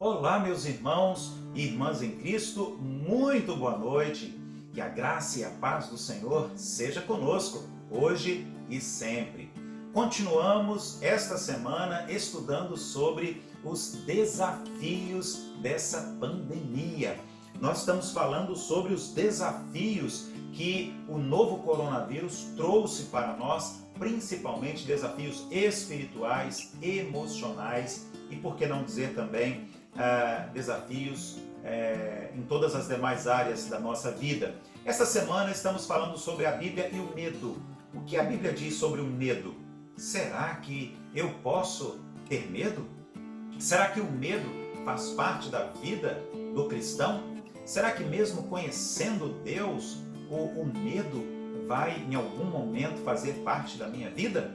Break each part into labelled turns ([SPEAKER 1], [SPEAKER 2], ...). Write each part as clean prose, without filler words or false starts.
[SPEAKER 1] Olá, meus irmãos e irmãs em Cristo, muito boa noite. Que a graça e a paz do Senhor seja conosco, hoje e sempre. Continuamos esta semana estudando sobre os desafios dessa pandemia. Nós estamos falando sobre os desafios que o novo coronavírus trouxe para nós, principalmente desafios espirituais, emocionais e, por que não dizer também, desafios em todas as demais áreas da nossa vida. Essa semana estamos falando sobre a Bíblia e o medo. O que a Bíblia diz sobre o medo? Será que eu posso ter medo? Será que o medo faz parte da vida do cristão? Será que mesmo conhecendo Deus, o medo vai em algum momento fazer parte da minha vida?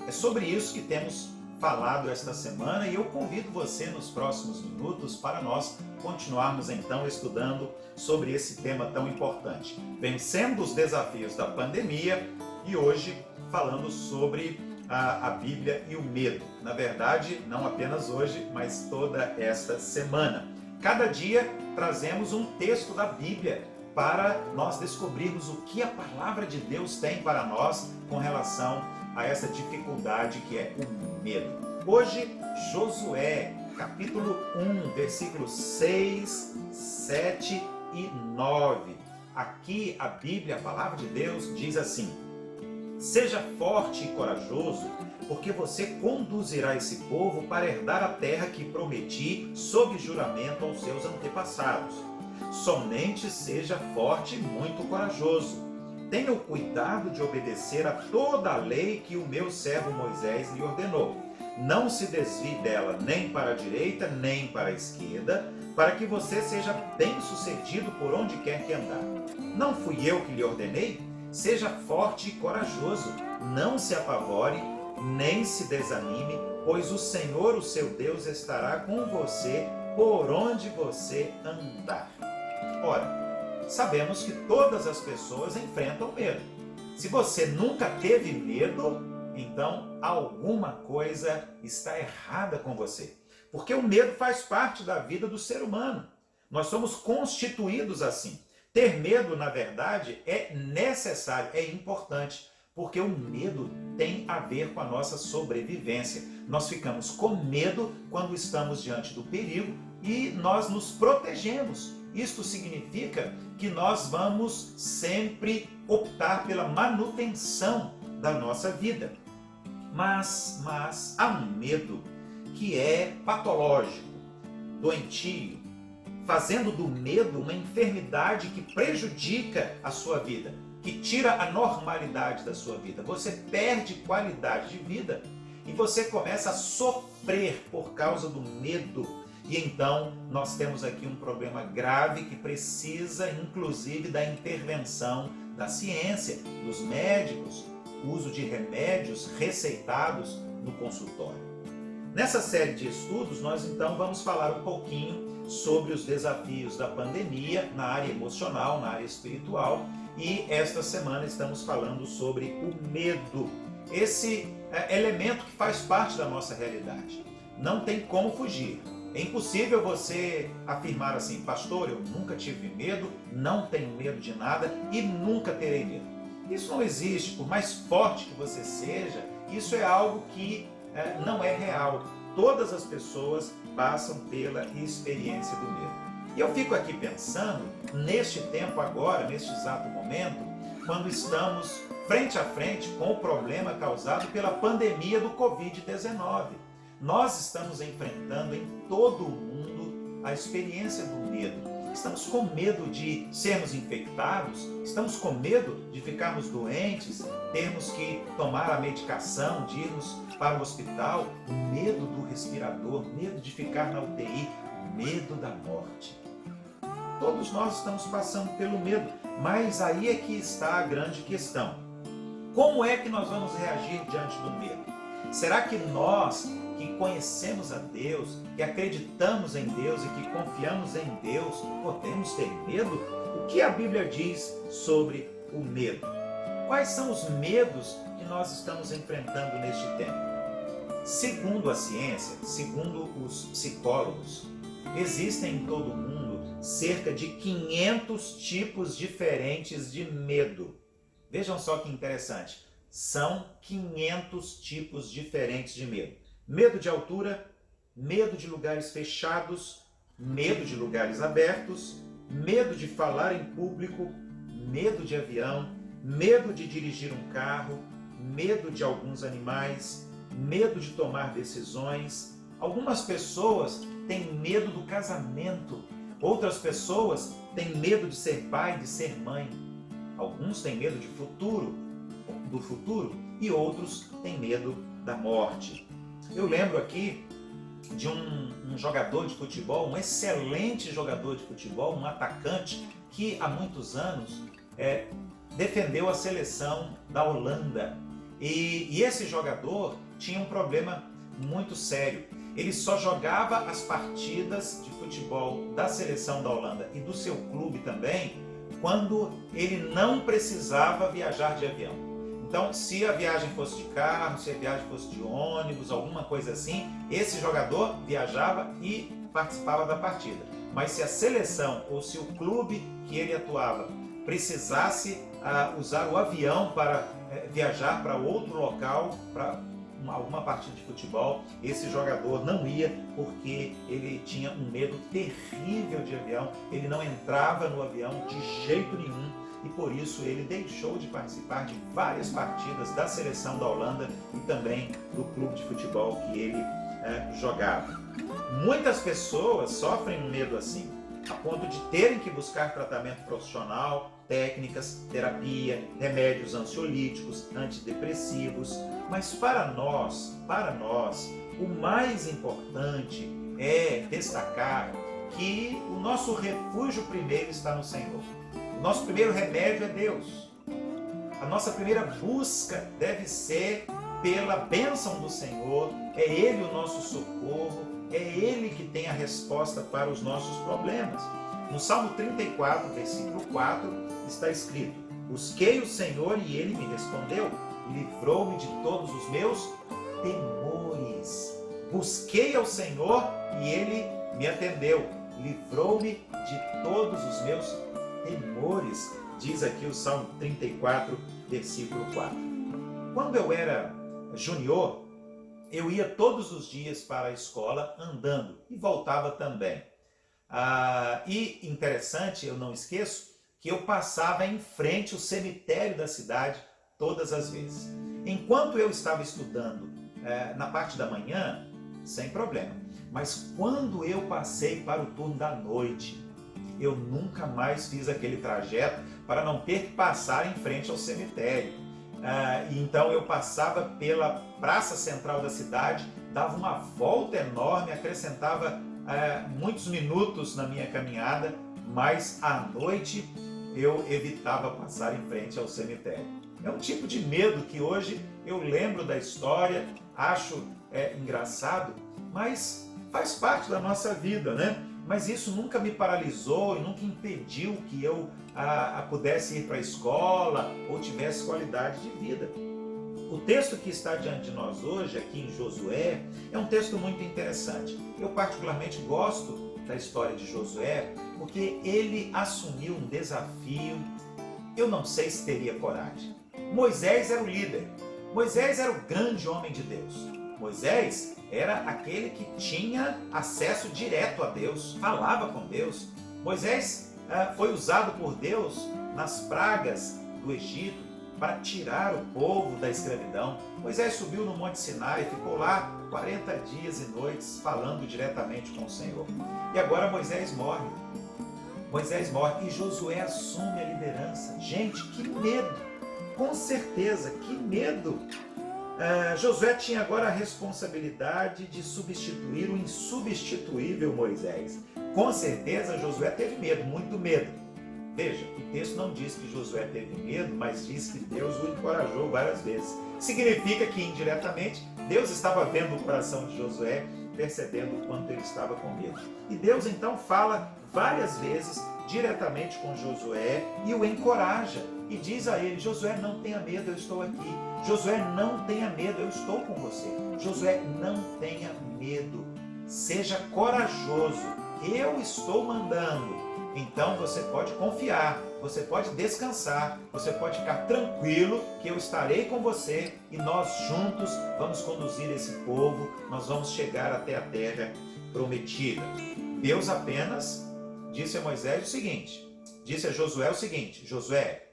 [SPEAKER 1] É sobre isso que temos falado esta semana e eu convido você nos próximos minutos para nós continuarmos então estudando sobre esse tema tão importante. Vencendo os desafios da pandemia e hoje falando sobre a Bíblia e o medo. Na verdade, não apenas hoje, mas toda esta semana. Cada dia trazemos um texto da Bíblia para nós descobrirmos o que a palavra de Deus tem para nós com relação a essa dificuldade que é o medo. Hoje, Josué, capítulo 1, versículos 6, 7 e 9. Aqui a Bíblia, a palavra de Deus, diz assim: seja forte e corajoso, porque você conduzirá esse povo para herdar a terra que prometi sob juramento aos seus antepassados. Somente seja forte e muito corajoso. Tenha o cuidado de obedecer a toda a lei que o meu servo Moisés lhe ordenou. Não se desvie dela nem para a direita nem para a esquerda, para que você seja bem-sucedido por onde quer que andar. Não fui eu que lhe ordenei? Seja forte e corajoso. Não se apavore, nem se desanime, pois o Senhor, o seu Deus, estará com você por onde você andar. Ora, sabemos que todas as pessoas enfrentam medo. Se você nunca teve medo, então alguma coisa está errada com você. Porque o medo faz parte da vida do ser humano. Nós somos constituídos assim. Ter medo, na verdade, é necessário, é importante, porque o medo tem a ver com a nossa sobrevivência. Nós ficamos com medo quando estamos diante do perigo e nós nos protegemos. Isto significa que nós vamos sempre optar pela manutenção da nossa vida. Mas há um medo que é patológico, doentio, fazendo do medo uma enfermidade que prejudica a sua vida, que tira a normalidade da sua vida. Você perde qualidade de vida e você começa a sofrer por causa do medo. E então nós temos aqui um problema grave que precisa inclusive da intervenção da ciência, dos médicos, uso de remédios receitados no consultório. Nessa série de estudos nós então vamos falar um pouquinho sobre os desafios da pandemia na área emocional, na área espiritual, e esta semana estamos falando sobre o medo, esse elemento que faz parte da nossa realidade. Não tem como fugir. É impossível você afirmar assim: pastor, eu nunca tive medo, não tenho medo de nada e nunca terei medo. Isso não existe. Por mais forte que você seja, isso é algo que não é real. Todas as pessoas passam pela experiência do medo. E eu fico aqui pensando, neste tempo agora, neste exato momento, quando estamos frente a frente com o problema causado pela pandemia do Covid-19. Nós estamos enfrentando em todo o mundo a experiência do medo. Estamos com medo de sermos infectados, estamos com medo de ficarmos doentes, termos que tomar a medicação, de irmos para o hospital, medo do respirador, medo de ficar na UTI, medo da morte. Todos nós estamos passando pelo medo, mas aí é que está a grande questão. Como é que nós vamos reagir diante do medo? Será que nós, que conhecemos a Deus, que acreditamos em Deus e que confiamos em Deus, podemos ter medo? O que a Bíblia diz sobre o medo? Quais são os medos que nós estamos enfrentando neste tempo? Segundo a ciência, segundo os psicólogos, existem em todo o mundo cerca de 500 tipos diferentes de medo. Vejam só que interessante, são 500 tipos diferentes de medo. Medo de altura, medo de lugares fechados, medo de lugares abertos, medo de falar em público, medo de avião, medo de dirigir um carro, medo de alguns animais, medo de tomar decisões. Algumas pessoas têm medo do casamento, outras pessoas têm medo de ser pai, de ser mãe. Alguns têm medo do futuro e outros têm medo da morte. Eu lembro aqui de um jogador de futebol, um excelente jogador de futebol, um atacante que há muitos anos defendeu a seleção da Holanda. E esse jogador tinha um problema muito sério. Ele só jogava as partidas de futebol da seleção da Holanda e do seu clube também quando ele não precisava viajar de avião. Então, se a viagem fosse de carro, se a viagem fosse de ônibus, alguma coisa assim, esse jogador viajava e participava da partida. Mas se a seleção ou se o clube que ele atuava precisasse usar o avião para viajar para outro local, para alguma partida de futebol, esse jogador não ia porque ele tinha um medo terrível de avião, ele não entrava no avião de jeito nenhum e por isso ele deixou de participar de várias partidas da seleção da Holanda e também do clube de futebol que ele jogava. Muitas pessoas sofrem um medo assim, a ponto de terem que buscar tratamento profissional, técnicas, terapia, remédios ansiolíticos, antidepressivos. Mas para nós, o mais importante é destacar que o nosso refúgio primeiro está no Senhor. O nosso primeiro remédio é Deus. A nossa primeira busca deve ser pela bênção do Senhor. É Ele o nosso socorro, é Ele que tem a resposta para os nossos problemas. No Salmo 34, versículo 4, está escrito: busquei o Senhor e Ele me respondeu, livrou-me de todos os meus temores. Busquei ao Senhor e Ele me atendeu, livrou-me de todos os meus temores, diz aqui o Salmo 34, versículo 4. Quando eu era junior, eu ia todos os dias para a escola andando e voltava também. E interessante, eu não esqueço, que eu passava em frente ao cemitério da cidade todas as vezes. Enquanto eu estava estudando na parte da manhã, sem problema. Mas quando eu passei para o turno da noite, eu nunca mais fiz aquele trajeto para não ter que passar em frente ao cemitério. Então eu passava pela praça central da cidade, dava uma volta enorme, acrescentava muitos minutos na minha caminhada, mas à noite eu evitava passar em frente ao cemitério. É um tipo de medo que hoje eu lembro da história, acho engraçado, mas faz parte da nossa vida, né? Mas isso nunca me paralisou e nunca impediu que eu pudesse ir para a escola ou tivesse qualidade de vida. O texto que está diante de nós hoje, aqui em Josué, é um texto muito interessante. Eu particularmente gosto da história de Josué porque ele assumiu um desafio. Eu não sei se teria coragem. Moisés era o líder. Moisés era o grande homem de Deus. Moisés era aquele que tinha acesso direto a Deus, falava com Deus. Moisés foi usado por Deus nas pragas do Egito para tirar o povo da escravidão. Moisés subiu no Monte Sinai e ficou lá 40 dias e noites falando diretamente com o Senhor. E agora Moisés morre. Moisés morre e Josué assume a liderança. Gente, que medo! Com certeza, que medo! Josué tinha agora a responsabilidade de substituir o insubstituível Moisés. Com certeza Josué teve medo, muito medo. Veja, o texto não diz que Josué teve medo, mas diz que Deus o encorajou várias vezes. Significa que indiretamente Deus estava vendo o coração de Josué, percebendo o quanto ele estava com medo. E Deus então fala várias vezes diretamente com Josué e o encoraja. E diz a ele: Josué, não tenha medo, eu estou aqui. Josué, não tenha medo, eu estou com você. Josué, não tenha medo. Seja corajoso. eu estou mandando. Então você pode confiar, você pode descansar, você pode ficar tranquilo que eu estarei com você e nós juntos vamos conduzir esse povo, nós vamos chegar até a terra prometida. Deus apenas disse a Moisés o seguinte, disse a Josué o seguinte: Josué,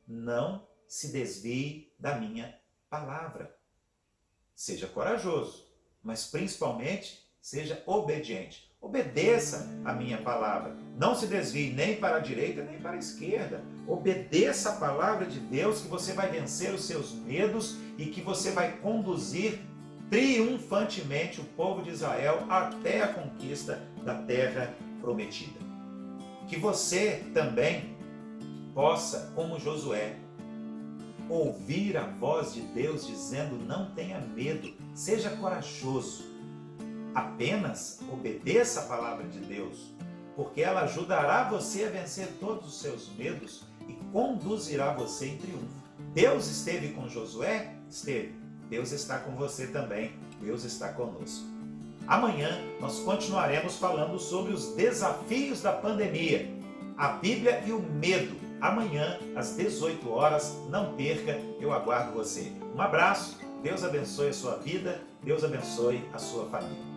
[SPEAKER 1] não se desvie da minha palavra. Seja corajoso, mas principalmente seja obediente. Obedeça a minha palavra. Não se desvie nem para a direita nem para a esquerda. Obedeça a palavra de Deus que você vai vencer os seus medos e que você vai conduzir triunfantemente o povo de Israel até a conquista da terra prometida. Que você também possa, como Josué, ouvir a voz de Deus dizendo: não tenha medo, seja corajoso. Apenas obedeça a palavra de Deus, porque ela ajudará você a vencer todos os seus medos e conduzirá você em triunfo. Deus esteve com Josué? Esteve. Deus está com você também. Deus está conosco. Amanhã nós continuaremos falando sobre os desafios da pandemia, a Bíblia e o medo. Amanhã, às 18 horas, não perca, eu aguardo você. Um abraço, Deus abençoe a sua vida, Deus abençoe a sua família.